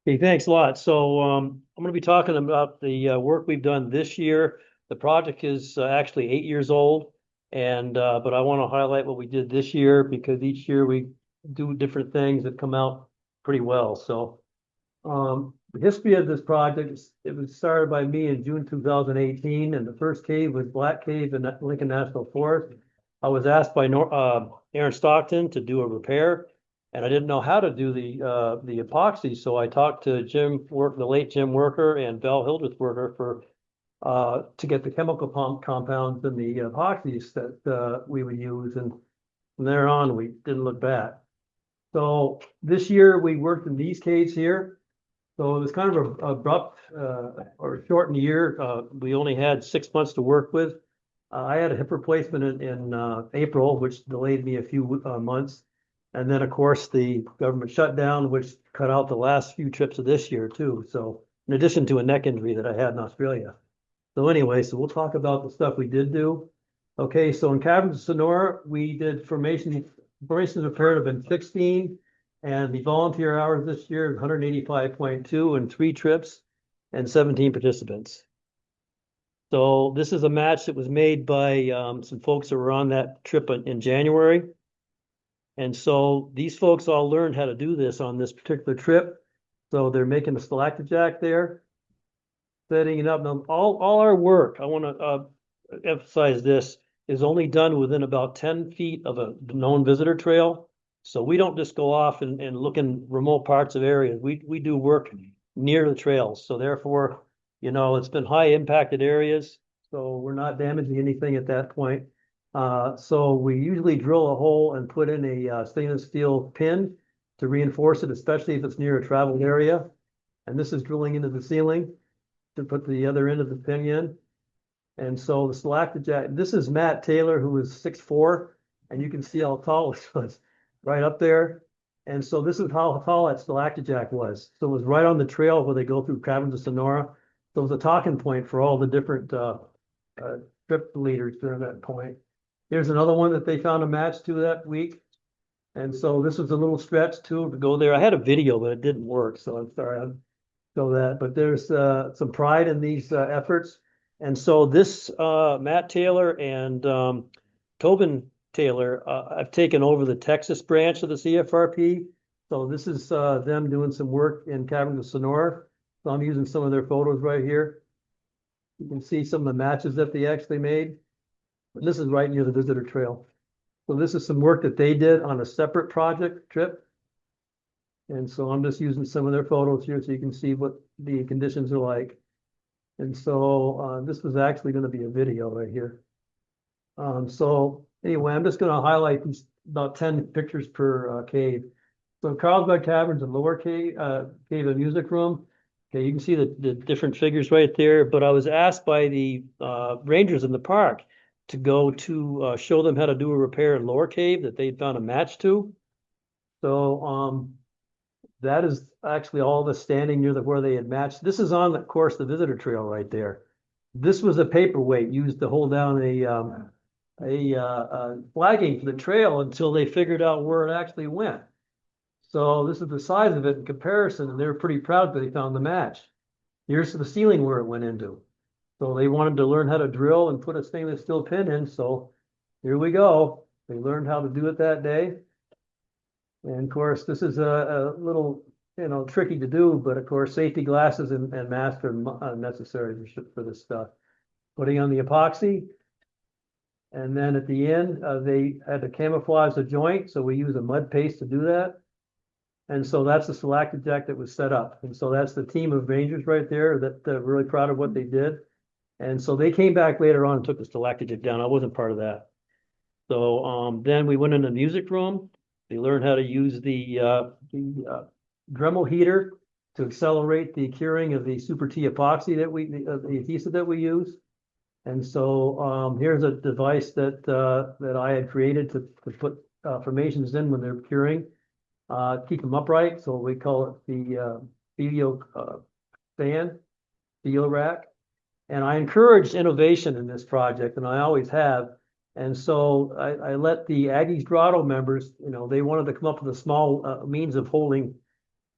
Okay, thanks a lot. I'm going to be talking about the work we've done this year. The project is actually 8 years old, and but I want to highlight what we did this year because each year we do different things that come out pretty well. The history of this project it was started by me in June 2018, and the first cave was Black Cave in Lincoln National Forest. I was asked by Aaron Stockton to do a repair, and I didn't know how to do the epoxy, so I talked to the late Jim Worker and Val Hildreth Worker for to get the chemical pump compounds and the epoxies that we would use, and from there on we didn't look back. So this year we worked in these caves here. So it was kind of a abrupt or shortened year. We only had 6 months to work with. I had a hip replacement in April, which delayed me a few months. And then, of course, the government shutdown, which cut out the last few trips of this year, too. So, in addition to a neck injury that I had in Australia. So, anyway, we'll talk about the stuff we did do. Okay, so in Caverns of Sonora, we did formations repair have been 16, and the volunteer hours this year is 185.2 and 3 trips and 17 participants. So this is a match that was made by some folks that were on that trip in January. And so these folks all learned how to do this on this particular trip. So they're making a stalactijack there, setting it up. Now, all our work, I want to emphasize this, is only done within about 10 feet of a known visitor trail. So we don't just go off and look in remote parts of areas. We do work near the trails. So therefore, it's been high impacted areas. So we're not damaging anything at that point. So we usually drill a hole and put in a stainless steel pin to reinforce it, especially if it's near a traveled area. And this is drilling into the ceiling to put the other end of the pin in. And so the stalactijack, this is Matt Taylor, who is 6'4", and you can see how tall it was right up there. And so this is how tall that stalactijack was. So it was right on the trail where they go through Caverns of Sonora. So it was a talking point for all the different trip leaders during that point. Here's another one that they found a match to that week. And so this was a little stretch too to go there. I had a video, but it didn't work. So I'm sorry I'll show that. But there's some pride in these efforts. And so this Matt Taylor and Tobin Taylor, I've taken over the Texas branch of the CFRP. So this is them doing some work in Caverns of Sonora. So I'm using some of their photos right here. You can see some of the matches that they actually made. And this is right near the visitor trail. So this is some work that they did on a separate project trip. And so I'm just using some of their photos here so you can see what the conditions are like. And so this was actually going to be a video right here. So anyway, I'm just going to highlight these about 10 pictures per cave. So Carlsbad Caverns and Lower Cave, Cave and Music Room. Okay, you can see the different figures right there. But I was asked by the rangers in the park to go to show them how to do a repair in Lower Cave that they'd found a match to. So that is actually all the standing near where they had matched. This is on, of course, the visitor trail right there. This was a paperweight used to hold down a flagging for the trail until they figured out where it actually went. So this is the size of it in comparison, and they were pretty proud that they found the match. Here's the ceiling where it went into. So they wanted to learn how to drill and put a stainless steel pin in. So here we go. They learned how to do it that day. And of course, this is a little, tricky to do, but of course, safety glasses and masks are necessary for this stuff. Putting on the epoxy. And then at the end, they had to camouflage the joint. So we use a mud paste to do that. And so that's the stalactijack that was set up. And so that's the team of rangers right there that really proud of what they did. And so they came back later on and took the stalactijack down. I wasn't part of that. So then we went in the music room. They learned how to use the Dremel heater to accelerate the curing of the Super T epoxy the adhesive that we use. And so here's a device that I had created to put formations in when they're curing, keep them upright. So we call it the Speleological stand, Speleological rack. And I encouraged innovation in this project, and I always have. And so I let the Aggies Grotto members, they wanted to come up with a small means of holding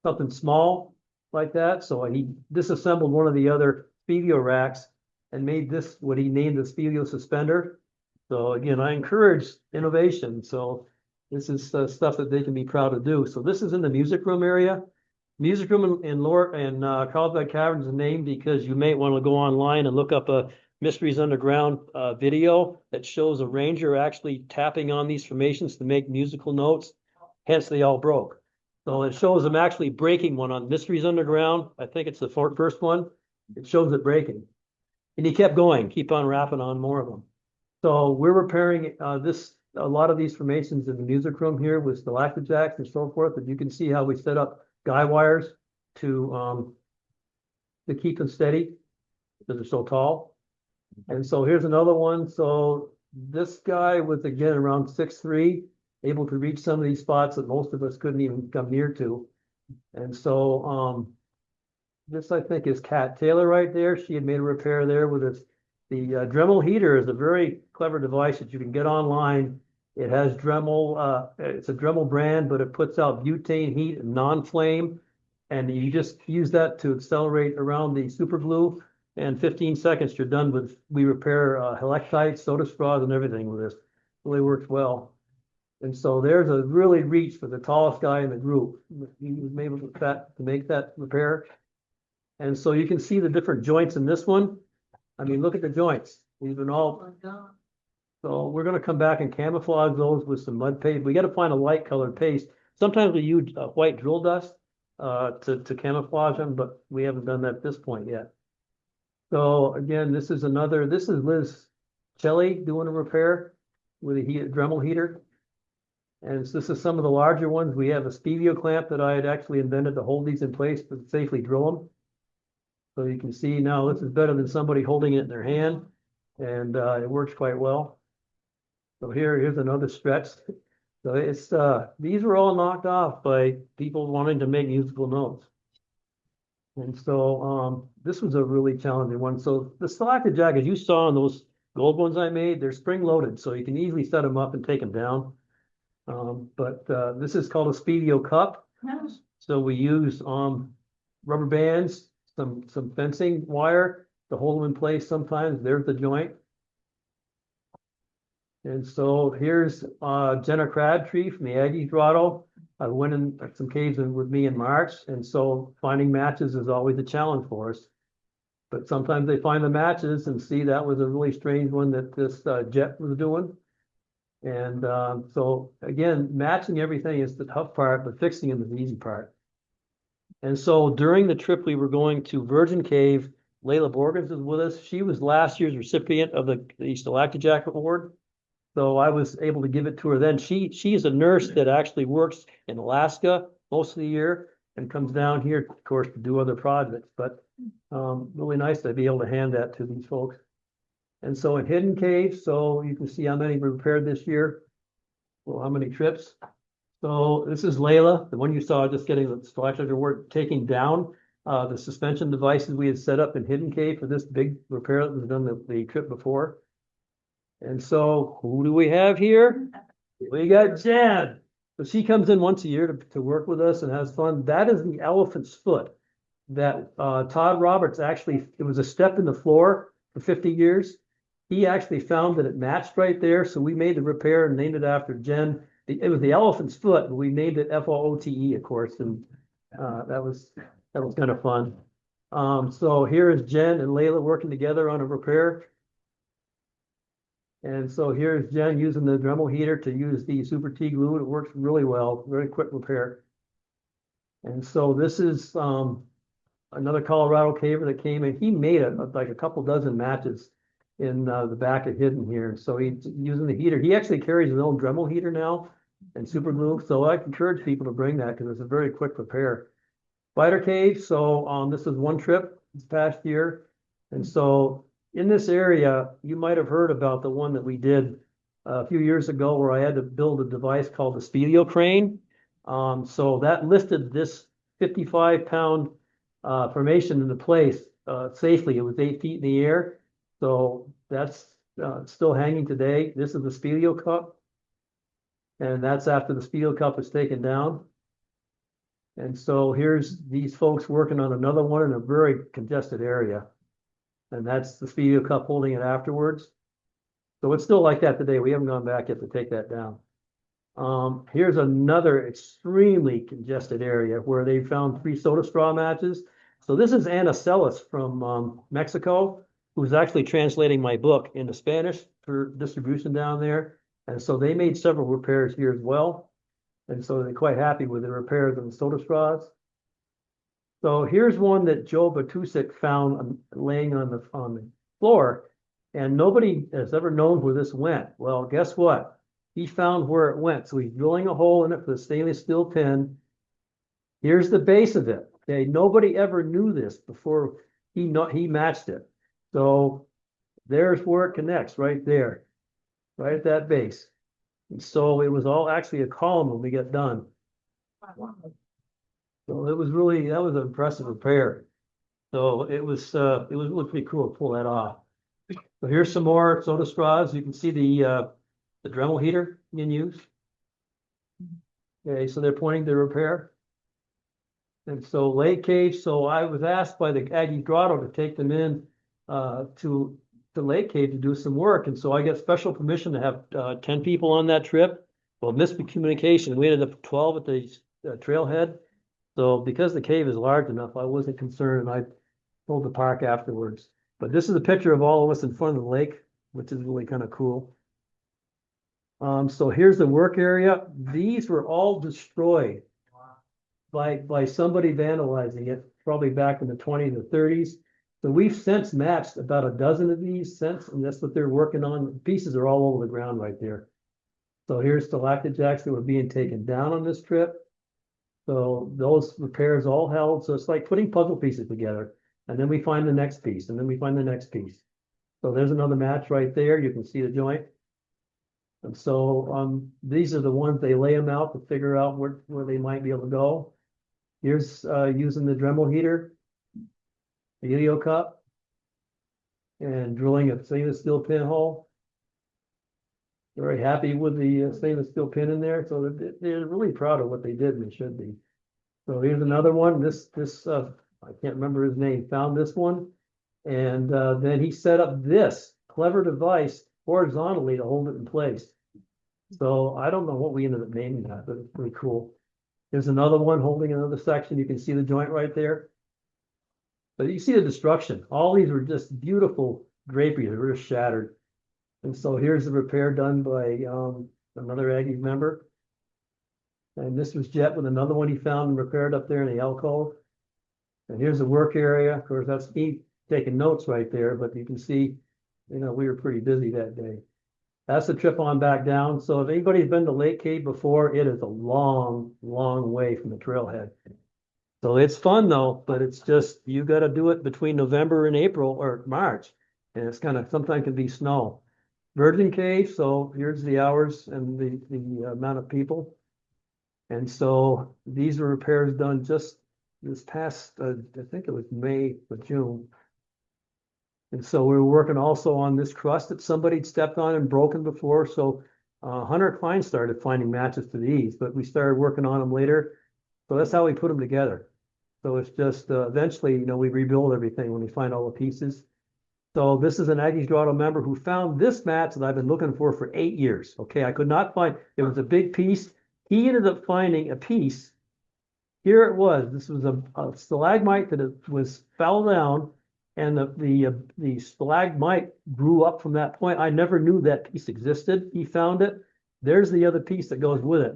something small. like that. So he disassembled one of the other Speleo racks and made this what he named the Speleo suspender. So again, I encourage innovation. So this is stuff that they can be proud to do. So this is in the music room area. Music room in Carlsbad Cavern is named because you may want to go online and look up a Mysteries Underground video that shows a ranger actually tapping on these formations to make musical notes. Hence, they all broke. So it shows them actually breaking one on Mysteries Underground. I think it's the first one. It shows it breaking. And he kept going, keep on wrapping on more of them. So we're repairing a lot of these formations in the music room here with stalactites and so forth. And you can see how we set up guy wires to keep them steady because they're so tall. And so here's another one. So this guy was again around 6'3", able to reach some of these spots that most of us couldn't even come near to. And so this I think is Kat Taylor right there. She had made a repair there with this. The Dremel heater is a very clever device that you can get online. It has Dremel, it's a Dremel brand, but it puts out butane heat and non-flame. And you just use that to accelerate around the super glue. And 15 seconds, you're done with, we repair helictites, soda straws, and everything with this. Really works well. And so there's a really reach for the tallest guy in the group. He was able to make that repair. And so you can see the different joints in this one. I mean, look at the joints. These are all. So we're going to come back and camouflage those with some mud paste. We got to find a light colored paste. Sometimes we use white drill dust to camouflage them, but we haven't done that at this point yet. So again, this is Liz Shelley doing a repair with a Dremel heater. And this is some of the larger ones. We have a Speleo clamp that I had actually invented to hold these in place to safely drill them. So you can see now this is better than somebody holding it in their hand, and it works quite well. So here's another stretch. So it's these were all knocked off by people wanting to make musical notes. And so this was a really challenging one. So the selected jackets you saw on those gold ones I made, they're spring loaded, so you can easily set them up and take them down. But this is called a Speleo cup. Yes. So we use rubber bands, some fencing wire to hold them in place sometimes. There's the joint. And so here's Jenna Crabtree from the Aggie Throttle. I went in some caves with me in March, and so finding matches is always a challenge for us. But sometimes they find the matches and see that was a really strange one that this jet was doing. And so again, matching everything is the tough part, but fixing them is the easy part. And so during the trip, we were going to Virgin Cave. Layla Borgens was with us. She was last year's recipient of the Stalactijack Award. So I was able to give it to her then. She is a nurse that actually works in Alaska most of the year and comes down here, of course, to do other projects. But really nice to be able to hand that to these folks. And so in Hidden Cave, so you can see how many we repaired this year. Well, how many trips? So this is Layla, the one you saw just getting the stalactite work, taking down the suspension devices we had set up in Hidden Cave for this big repair that was done the trip before. And so who do we have here? We got Jan. So she comes in once a year to work with us and has fun. That is the elephant's foot that Todd Roberts actually, it was a step in the floor for 50 years. He actually found that it matched right there. So we made the repair and named it after Jen. It was the elephant's foot, but we named it FOOTE, of course. And that was kind of fun. So here is Jen and Layla working together on a repair. And so here's Jen using the Dremel heater to use the Super T glue. It works really well, very quick repair. And so this is another Colorado caver that came in. He made like a couple dozen matches in the back of Hidden here. So he's using the heater. He actually carries his own Dremel heater now and super glue. So I encourage people to bring that because it's a very quick repair. Spider Cave. So this is one trip this past year. And so in this area, you might have heard about the one that we did a few years ago where I had to build a device called the Speleo crane. So that lifted this 55-pound formation into place safely. It was 8 feet in the air. So that's still hanging today. This is the Speleo cup. And that's after the Speleo cup was taken down. And so here's these folks working on another one in a very congested area. And that's the Speleological Cup holding it afterwards. So it's still like that today. We haven't gone back yet to take that down. Here's another extremely congested area where they found 3 soda straw matches. So this is Anna Celis from Mexico, who's actually translating my book into Spanish for distribution down there. And so they made several repairs here as well. And so they're quite happy with the repairs of the soda straws. So here's one that Joe Batusik found laying on the floor, and nobody has ever known where this went. Well, guess what? He found where it went. So he's drilling a hole in it for the stainless steel pin. Here's the base of it. Okay, nobody ever knew this before he matched it. So there's where it connects right there, right at that base. And so it was all actually a column when we get done. So it was really, that was an impressive repair. So it was really pretty cool to pull that off. So here's some more soda straws. You can see the Dremel heater in use. Okay, so they're pointing to repair. And so lake cave, so I was asked by the Aggie Grotto to take them in to the lake cave to do some work. And so I got special permission to have 10 people on that trip. Well, miscommunication, we ended up 12 at the trailhead. So because the cave is large enough, I wasn't concerned, and I told the park afterwards. But this is a picture of all of us in front of the lake, which is really kind of cool. So here's the work area. These were all destroyed by somebody vandalizing it, probably back in the 20s or 30s. So we've since matched about a dozen of these since, and that's what they're working on. The pieces are all over the ground right there. So here's stalactite jacks that were being taken down on this trip. So those repairs all held. So it's like putting puzzle pieces together. And then we find the next piece, and then we find the next piece. So there's another match right there. You can see the joint. And so these are the ones they lay them out to figure out where they might be able to go. Here's using the Dremel heater, the helio cup, and drilling a stainless steel pinhole. Very happy with the stainless steel pin in there. So they're really proud of what they did, and they should be. So here's another one. This I can't remember his name, found this one. And then he set up this clever device horizontally to hold it in place. So I don't know what we ended up naming that, but it's pretty cool. There's another one holding another section. You can see the joint right there. But you see the destruction. All these were just beautiful drapery. They were just shattered. And so here's the repair done by another Aggie member. And this was Jet with another one he found and repaired up there in the alcove. And here's the work area. Of course, that's me taking notes right there, but you can see, we were pretty busy that day. That's the trip on back down. So if anybody's been to Lake Cave before, it is a long, long way from the trailhead. So it's fun though, but it's just, you got to do it between November and April or March. And it's sometimes can be snow. Virgin Cave, so here's the hours and the amount of people. And so these are repairs done just this past, I think it was May or June. And so we were working also on this crust that somebody stepped on and broken before. So Hunter Klein started finding matches to these, but we started working on them later. So that's how we put them together. So it's just eventually, we rebuild everything when we find all the pieces. So this is an Aggie's Grotto member who found this match that I've been looking for 8 years. Okay, I could not find, it was a big piece. He ended up finding a piece. Here it was. This was a stalagmite that was fell down, and the stalagmite grew up from that point. I never knew that piece existed. He found it. There's the other piece that goes with it.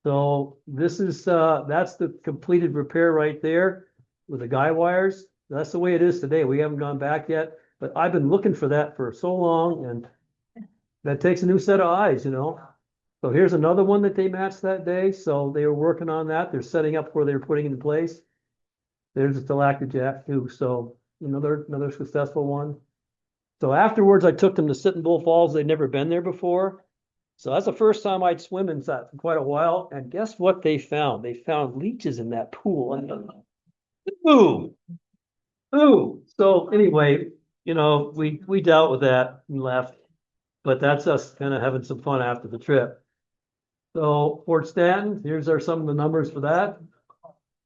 So this is that's the completed repair right there with the guy wires. That's the way it is today. We haven't gone back yet, but I've been looking for that for so long, and that takes a new set of eyes, So here's another one that they matched that day. So they were working on that. They're setting up where they were putting it in place. There's a stalactite jack too. So another successful one. So afterwards, I took them to Sitting Bull Falls. They'd never been there before. So that's the first time I'd swim in that for quite a while. And guess what they found? They found leeches in that pool. Ooh. Ooh. So anyway, we dealt with that and left. But that's us kind of having some fun after the trip. So Fort Stanton, here's some of the numbers for that.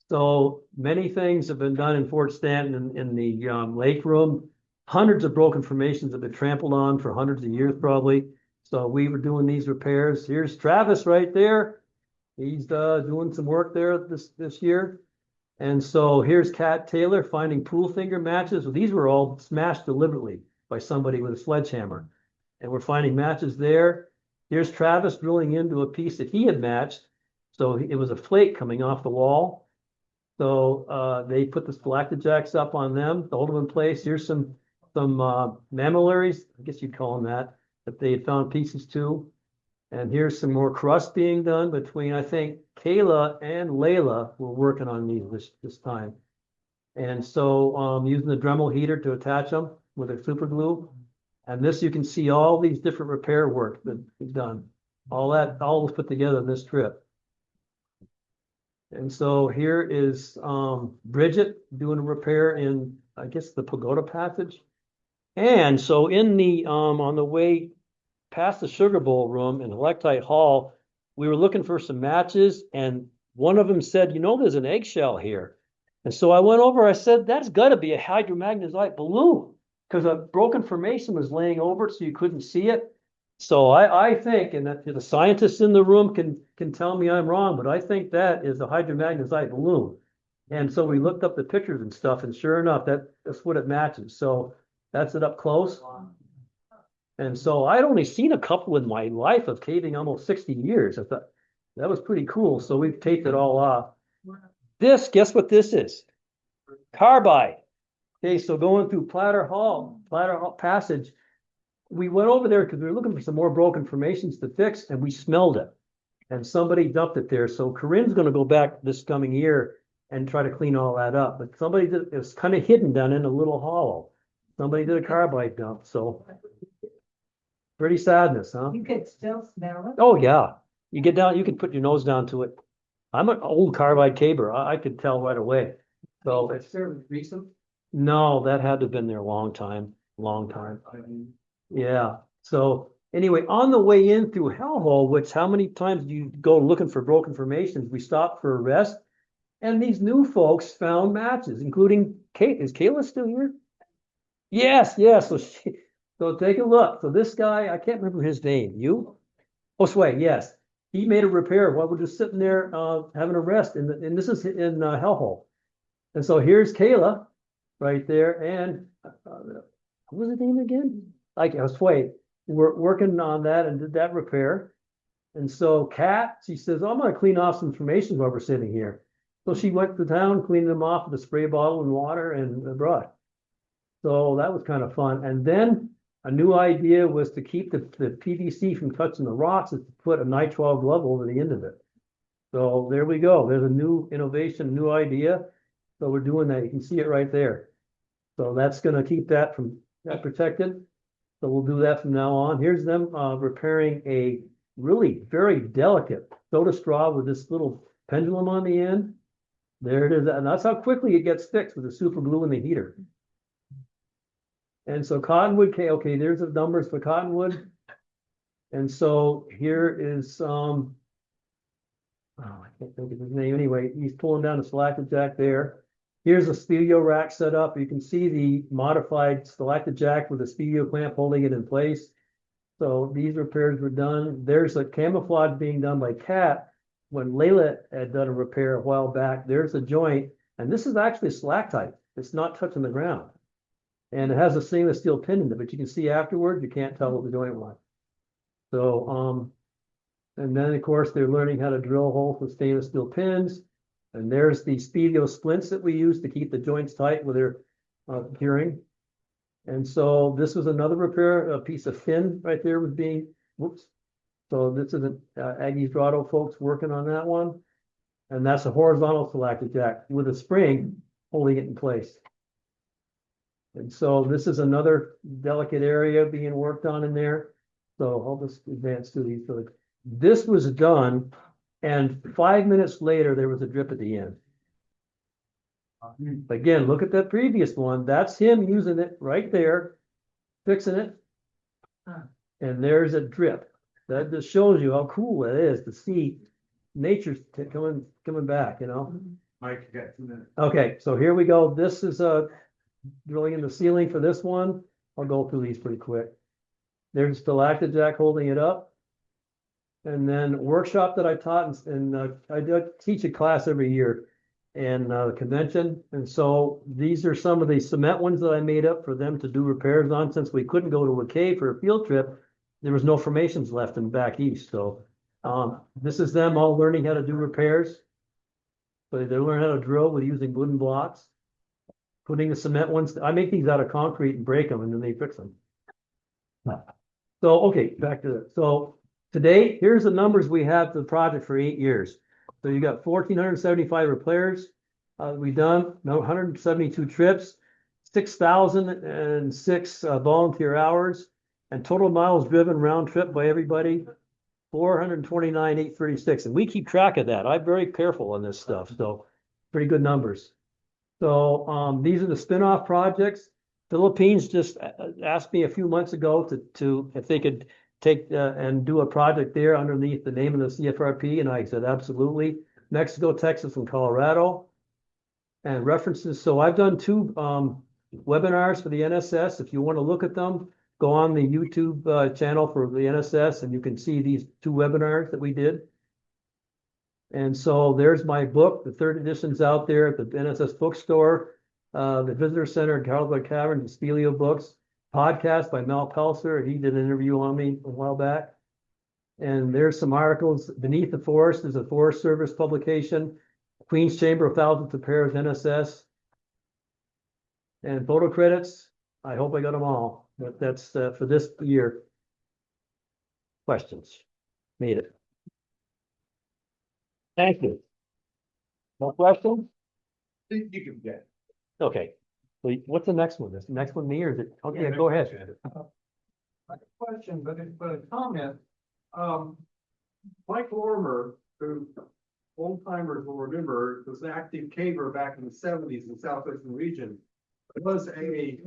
So many things have been done in Fort Stanton in the lake room. Hundreds of broken formations have been trampled on for hundreds of years probably. So we were doing these repairs. Here's Travis right there. He's doing some work there this year. And so here's Cat Taylor finding pool finger matches. Well, these were all smashed deliberately by somebody with a sledgehammer. And we're finding matches there. Here's Travis drilling into a piece that he had matched. So it was a flake coming off the wall. So they put the stalactites up on them to hold them in place. Here's some mammillaries, I guess you'd call them that they had found pieces too. And here's some more crust being done between, I think, Kayla and Layla were working on these this time. And so using the Dremel heater to attach them with a super glue. And this, you can see all these different repair work that we've done. All was put together in this trip. And so here is Bridget doing a repair in, I guess, the Pagoda Passage. And so in the on the way past the Sugar Bowl room in Helictite Hall, we were looking for some matches, and one of them said, you know, there's an eggshell here. And so I went over, I said, that's got to be a hydromagnetite balloon, because a broken formation was laying over it, so you couldn't see it. So I think, and that the scientists in the room can tell me I'm wrong, but I think that is a hydromagnetite balloon. And so we looked up the pictures and stuff, and sure enough, that's what it matches. So that's it up close. And so I'd only seen a couple in my life of caving almost 60 years. I thought that was pretty cool. So we've taped it all off. This, guess what this is? Carbide. Okay, so going through Platter Hall Passage, we went over there because we were looking for some more broken formations to fix, and we smelled it. And somebody dumped it there. So Corinne's going to go back this coming year and try to clean all that up. But somebody did, it was kind of hidden down in a little hollow. Somebody did a carbide dump. So pretty sadness, huh? You could still smell it. Oh, yeah. You get down, you can put your nose down to it. I'm an old carbide caber. I could tell right away. So It's fairly recent. no, that had to have been there a long time. Yeah. So anyway, on the way in through Hellhole, which how many times do you go looking for broken formations? We stopped for a rest, and these new folks found matches, including Kate. Is Kayla still here? Yes, yes. So take a look. So this guy, I can't remember his name. You? Oh, Sway, yes. He made a repair while we're just sitting there having a rest, and this is in Hellhole. And so here's Kayla right there, and what was his name again? Like I was Sway. We're working on that and did that repair. And so Kat, she says, oh, I'm going to clean off some formations while we're sitting here. So she went to town, cleaned them off with a spray bottle and water and a brush. So that was kind of fun. And then a new idea was to keep the PVC from touching the rocks, is to put a nitrile glove over the end of it. So there we go. There's a new innovation, new idea. So we're doing that. You can see it right there. So that's going to keep that protected. So we'll do that from now on. Here's them repairing a really very delicate soda straw with this little pendulum on the end. There it is. And that's how quickly it gets fixed with the super glue in the heater. And so Cottonwood, okay, there's the numbers for Cottonwood. And so here is, oh, I can't think of his name. Anyway, he's pulling down the stalactite there. Here's a Speleo rack set up. You can see the modified stalactite with a Speleo clamp holding it in place. So these repairs were done. There's a camouflage being done by Kat when Layla had done a repair a while back. There's a joint, and this is actually stalactite. It's not touching the ground. And it has a stainless steel pin in it, but you can see afterwards, you can't tell what the joint was. So, and then of course, they're learning how to drill holes with stainless steel pins. And there's the Speleo splints that we use to keep the joints tight with their curing. And so this was another repair, a piece of fin right there was being, whoops. So this is Aggie's Grotto folks working on that one. And that's a horizontal stalactite with a spring holding it in place. And so this is another delicate area being worked on in there. So I'll just advance through these. So this was done, and 5 minutes later, there was a drip at the end. Again, look at that previous one. That's him using it right there, fixing it. And there's a drip. That just shows you how cool it is to see nature's coming back, you know. Mike, you got 2 minutes. Okay, so here we go. This is drilling in the ceiling for this one. I'll go through these pretty quick. There's Stalactijack holding it up. And then workshop that I taught, and I do teach a class every year in the convention. And so these are some of the cement ones that I made up for them to do repairs on. Since we couldn't go to a cave for a field trip, there was no formations left in back east. So this is them all learning how to do repairs. So they learn how to drill with using wooden blocks. Putting the cement ones, I make these out of concrete and break them and then they fix them. So, okay, back to that. So today, here's the numbers we have for the project for 8 years. So you got 1,475 repairs. We've done 172 trips, 6,006 volunteer hours, and total miles driven round trip by everybody, 429,836. And we keep track of that. I'm very careful on this stuff. So pretty good numbers. So these are the spin-off projects. Philippines just asked me a few months ago to if they could take and do a project there underneath the name of the CFRP, and I said absolutely. Mexico, Texas, and Colorado, and references. So I've done 2 webinars for the NSS. If you want to look at them, go on the YouTube channel for the NSS, and you can see these 2 webinars that we did. And so there's my book. The 3rd edition's out there at the NSS bookstore. The Visitor Center, Carlsbad Cavern, the Speleo books, podcast by Mel Pelser. He did an interview on me a while back. And there's some articles. Beneath the Forest is a Forest Service publication. Queen's Chamber of Thousands of Pairs, NSS. And photo credits. I hope I got them all. But that's for this year. Questions? Made it. Thank you. No questions? You can get. Okay. So what's the next one? Is the next one me or is it? Okay, yeah, go ahead. Not a question, but a comment. Mike Lorimer, who old timers will remember, was an active caver back in the 70s in the southwestern region, was a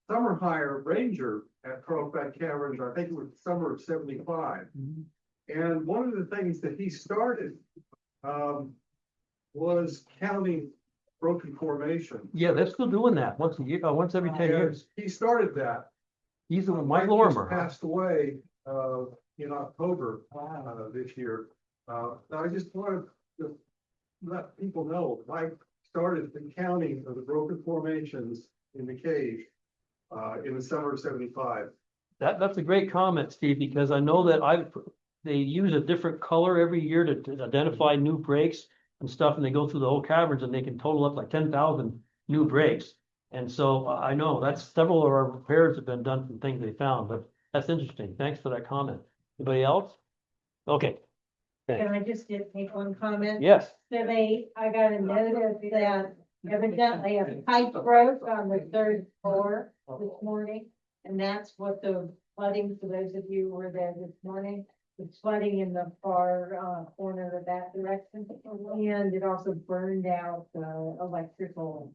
summer hire ranger at Carlsbad Caverns. I think it was the summer of 75. And one of the things that he started was counting broken formation. Yeah, they're still doing that once a year, once every 10 years. He started that. He's the Mike Mike Lorimer. just passed away in October this year. I just wanted to let people know Mike started the counting of the broken formations in the cave in the summer of 75. That's a great comment, Steve, because I know that they use a different color every year to identify new breaks and stuff, and they go through the whole caverns and they can total up like 10,000 new breaks. And so I know that's several of our repairs have been done from things they found, but that's interesting. Thanks for that comment. Anybody else? Okay. Can I just make one comment? Yes. So I got a notice that evidently a pipe broke on the 3rd floor this morning. And that's what the flooding, for those of you who were there this morning, it's flooding in the far corner of that direction. And it also burned out the electrical